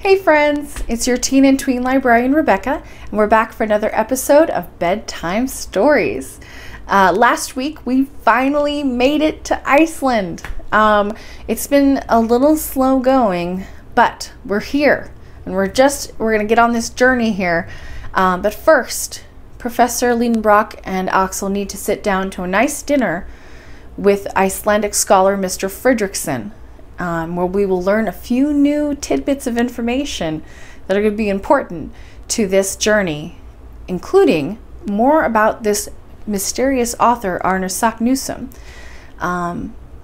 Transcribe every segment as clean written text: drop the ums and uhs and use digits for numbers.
Hey friends, it's your teen and tween librarian Rebecca, and we're back for another episode of Bedtime Stories. Last week we finally made it to Iceland. It's been a little slow going, but we're here, and we're gonna get on this journey here. But first, Professor Liedenbrock and Axel need to sit down to a nice dinner with Icelandic scholar Mr. Fredrickson. Where we will learn a few new tidbits of information that are going to be important to this journey, including more about this mysterious author, Arne Saknussemm.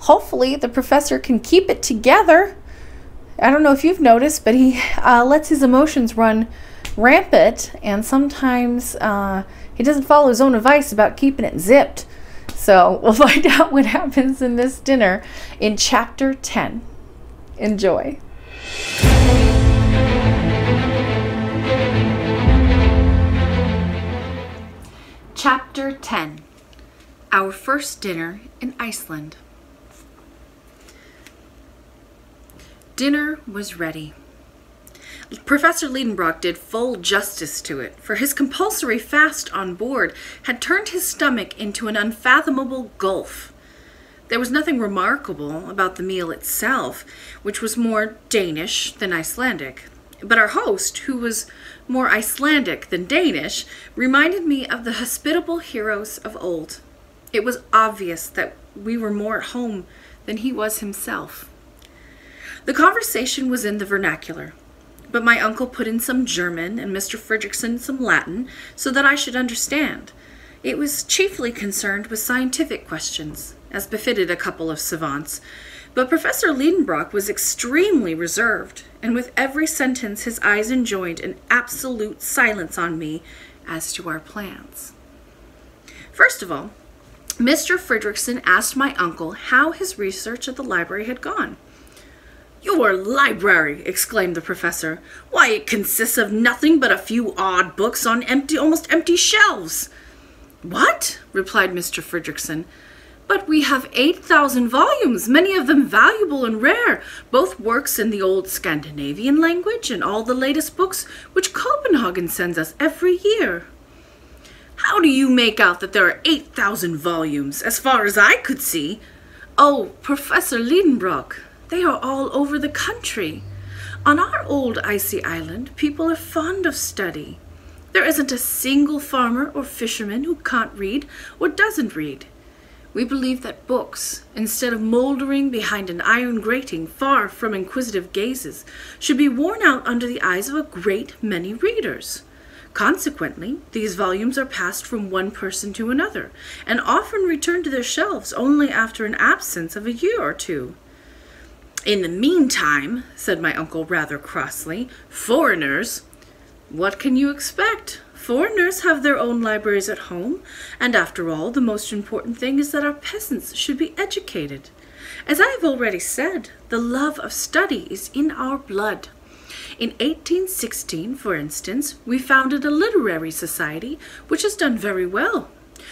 Hopefully the professor can keep it together. I don't know if you've noticed, but he lets his emotions run rampant, and sometimes he doesn't follow his own advice about keeping it zipped. So we'll find out what happens in this dinner in Chapter 10. Enjoy. Chapter 10. Our first dinner in Iceland. Dinner was ready. Professor Liedenbrock did full justice to it, for his compulsory fast on board had turned his stomach into an unfathomable gulf. There was nothing remarkable about the meal itself, which was more Danish than Icelandic. But our host, who was more Icelandic than Danish, reminded me of the hospitable heroes of old. It was obvious that we were more at home than he was himself. The conversation was in the vernacular, but my uncle put in some German and Mr. Fredrickson some Latin so that I should understand. It was chiefly concerned with scientific questions, as befitted a couple of savants, but Professor Liedenbrock was extremely reserved, and with every sentence his eyes enjoined an absolute silence on me as to our plans. First of all, Mr. Fredrickson asked my uncle how his research at the library had gone. "Your library!" exclaimed the professor. "Why, it consists of nothing but a few odd books on almost empty shelves." "What?" replied Mr. Fredrickson. "But we have 8,000 volumes, many of them valuable and rare, both works in the old Scandinavian language and all the latest books which Copenhagen sends us every year." "How do you make out that there are 8,000 volumes, as far as I could see?" "Oh, Professor Liedenbrock, they are all over the country. On our old icy island, people are fond of study. There isn't a single farmer or fisherman who can't read or doesn't read. We believe that books, instead of mouldering behind an iron grating far from inquisitive gazes, should be worn out under the eyes of a great many readers. Consequently, these volumes are passed from one person to another, and often return to their shelves only after an absence of a year or two. In the meantime," said my uncle rather crossly, "foreigners—" "What can you expect? Foreigners have their own libraries at home, and after all, the most important thing is that our peasants should be educated. As I have already said, the love of study is in our blood. In 1816, for instance, we founded a literary society which has done very well.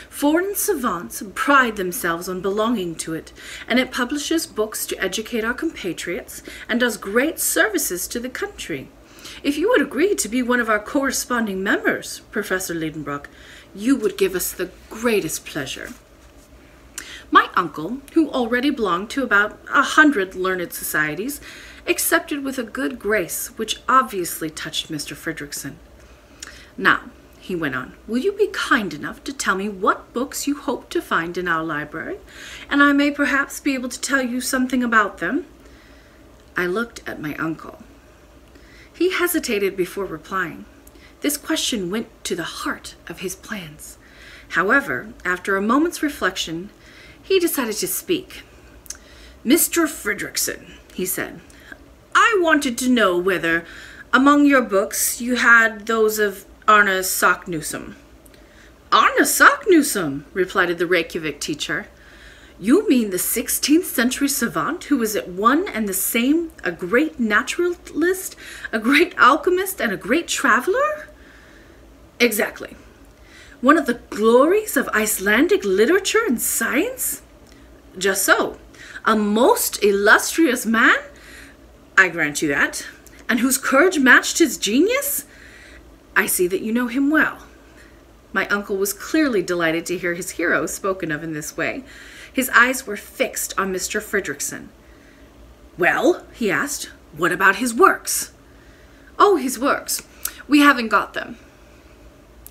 Foreign savants pride themselves on belonging to it, and it publishes books to educate our compatriots and does great services to the country. If you would agree to be one of our corresponding members, Professor Liedenbrock, you would give us the greatest pleasure." My uncle, who already belonged to about 100 learned societies, accepted with a good grace which obviously touched Mr. Fredrickson. "Now," he went on, "will you be kind enough to tell me what books you hope to find in our library, and I may perhaps be able to tell you something about them?" I looked at my uncle. He hesitated before replying. This question went to the heart of his plans. However, after a moment's reflection, he decided to speak. "Mr. Fredrickson," he said, "I wanted to know whether, among your books, you had those of Arne Saknussemm." "Arne Saknussemm," replied the Reykjavik teacher. "You mean the 16th century savant who was at one and the same a great naturalist, a great alchemist, and a great traveler?" "Exactly." "One of the glories of Icelandic literature and science?" "Just so. A most illustrious man?" "I grant you that." and whose courage matched his genius? I see that you know him well." My uncle was clearly delighted to hear his hero spoken of in this way. His eyes were fixed on Mr. Fridriksson. "Well," he asked, "what about his works?" "Oh, his works. We haven't got them."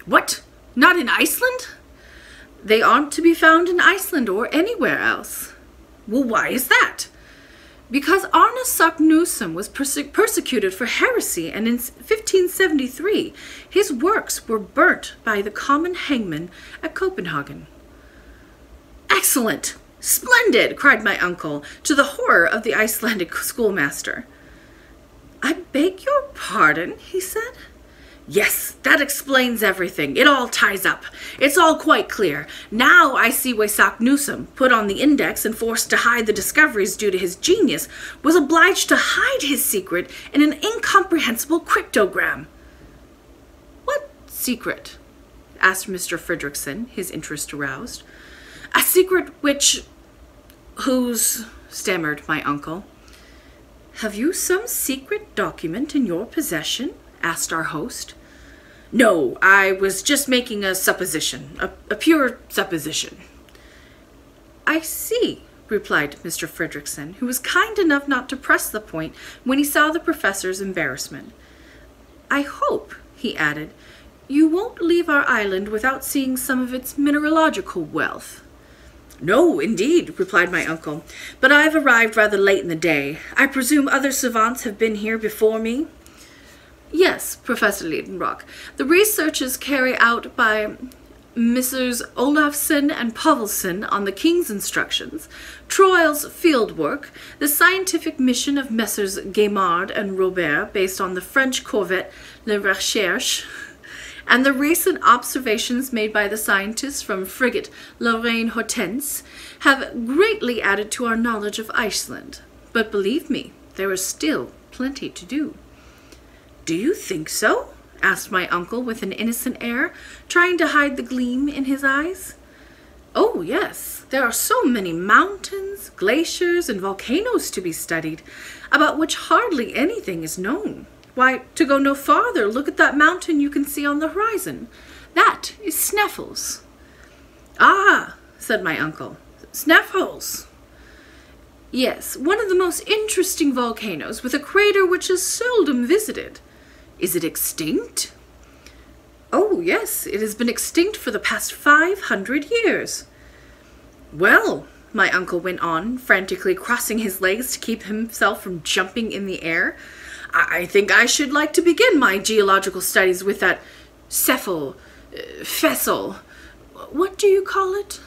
"What? Not in Iceland?" "They aren't to be found in Iceland or anywhere else." "Well, why is that?" "Because Arne Saknussemm was persecuted for heresy, and in 1573 his works were burnt by the common hangman at Copenhagen." "Excellent! Splendid!" cried my uncle, to the horror of the Icelandic schoolmaster. "I beg your pardon," he said. "Yes, that explains everything. It all ties up. It's all quite clear. Now I see why Saknussemm, put on the index and forced to hide the discoveries due to his genius, was obliged to hide his secret in an incomprehensible cryptogram." "What secret?" asked Mr. Fridriksson, his interest aroused. "A secret whose," stammered my uncle. "Have you some secret document in your possession?" asked our host. "No, I was just making a supposition, a pure supposition." "I see," replied Mr. Fridriksson, who was kind enough not to press the point when he saw the professor's embarrassment. "I hope," he added, "you won't leave our island without seeing some of its mineralogical wealth." "No, indeed," replied my uncle, "but I've arrived rather late in the day. I presume other savants have been here before me?" "Yes, Professor Liedenbrock. The researches carried out by Messrs. Olafsen and Povelsen on the King's instructions, Troyle's field work, the scientific mission of Messrs. Gaimard and Robert based on the French corvette Le Recherche, and the recent observations made by the scientists from frigate Lorraine Hortense have greatly added to our knowledge of Iceland. But believe me, there is still plenty to do." "Do you think so?" asked my uncle with an innocent air, trying to hide the gleam in his eyes. "Oh, yes. There are so many mountains, glaciers, and volcanoes to be studied, about which hardly anything is known. Why, to go no farther, look at that mountain you can see on the horizon. That is Sneffels." "Ah," said my uncle, "Sneffels." "Yes, one of the most interesting volcanoes, with a crater which is seldom visited." "Is it extinct?" "Oh, yes, it has been extinct for the past 500 years. "Well," my uncle went on, frantically crossing his legs to keep himself from jumping in the air, "I think I should like to begin my geological studies with that Fessel. What do you call it?"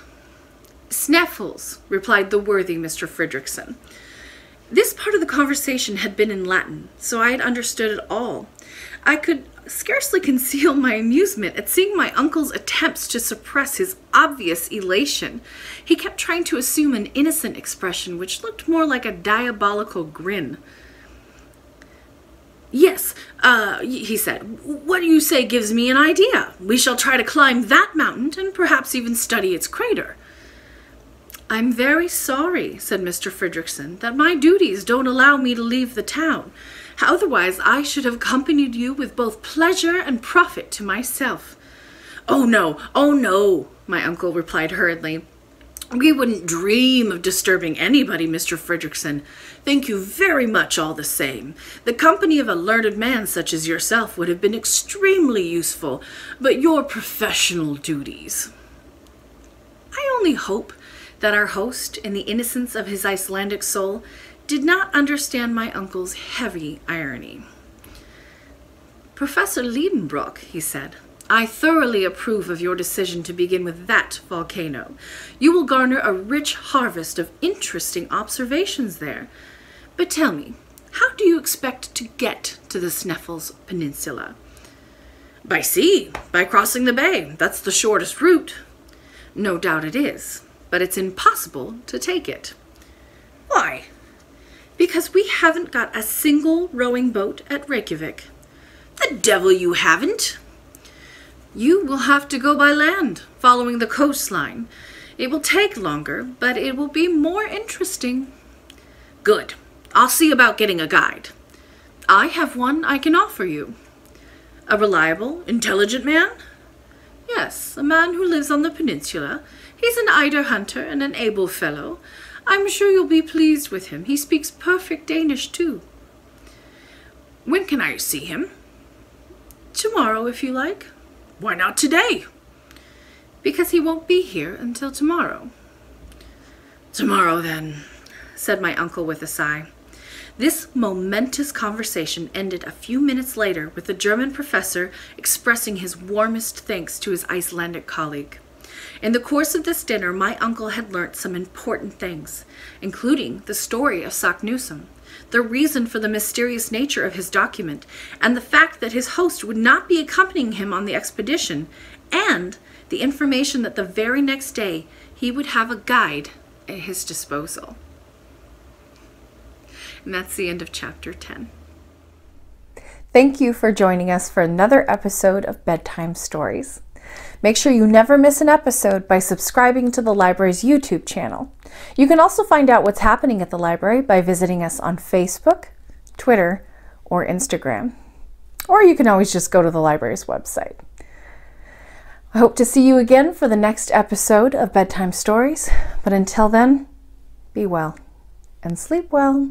"Sneffels," replied the worthy Mr. Fridriksson. This part of the conversation had been in Latin, so I had understood it all. I could scarcely conceal my amusement at seeing my uncle's attempts to suppress his obvious elation. He kept trying to assume an innocent expression which looked more like a diabolical grin. "Yes, he said, what you say gives me an idea. We shall try to climb that mountain and perhaps even study its crater." "I'm very sorry," said Mr. Fridriksson, "that my duties don't allow me to leave the town. Otherwise, I should have accompanied you with both pleasure and profit to myself." Oh, no, my uncle replied hurriedly. "We wouldn't dream of disturbing anybody, Mr. Fridriksson. Thank you very much all the same. The company of a learned man such as yourself would have been extremely useful, but your professional duties—" I only hope that our host, in the innocence of his Icelandic soul, did not understand my uncle's heavy irony. "Professor Liedenbrock," he said, "I thoroughly approve of your decision to begin with that volcano. You will garner a rich harvest of interesting observations there. But tell me, how do you expect to get to the Sneffels Peninsula?" "By sea, by crossing the bay. That's the shortest route." "No doubt it is, but it's impossible to take it." "Why?" "Because we haven't got a single rowing boat at Reykjavik." "The devil you haven't!" "You will have to go by land, following the coastline. It will take longer, but it will be more interesting." "Good. I'll see about getting a guide." I have one I can offer you. A reliable, intelligent man? Yes, a man who lives on the peninsula. He's an eider hunter and an able fellow. I'm sure you'll be pleased with him. He speaks perfect Danish, too. When can I see him? Tomorrow, if you like. Why not today? Because he won't be here until tomorrow. Tomorrow, then, said my uncle with a sigh. This momentous conversation ended a few minutes later with the German professor expressing his warmest thanks to his Icelandic colleague. In the course of this dinner, my uncle had learnt some important things, including the story of Saknussemm, the reason for the mysterious nature of his document, and the fact that his host would not be accompanying him on the expedition, and the information that the very next day he would have a guide at his disposal. And that's the end of chapter 10. Thank you for joining us for another episode of Bedtime Stories. Make sure you never miss an episode by subscribing to the library's YouTube channel. You can also find out what's happening at the library by visiting us on Facebook, Twitter, or Instagram. Or you can always just go to the library's website. I hope to see you again for the next episode of Bedtime Stories, but until then, be well and sleep well.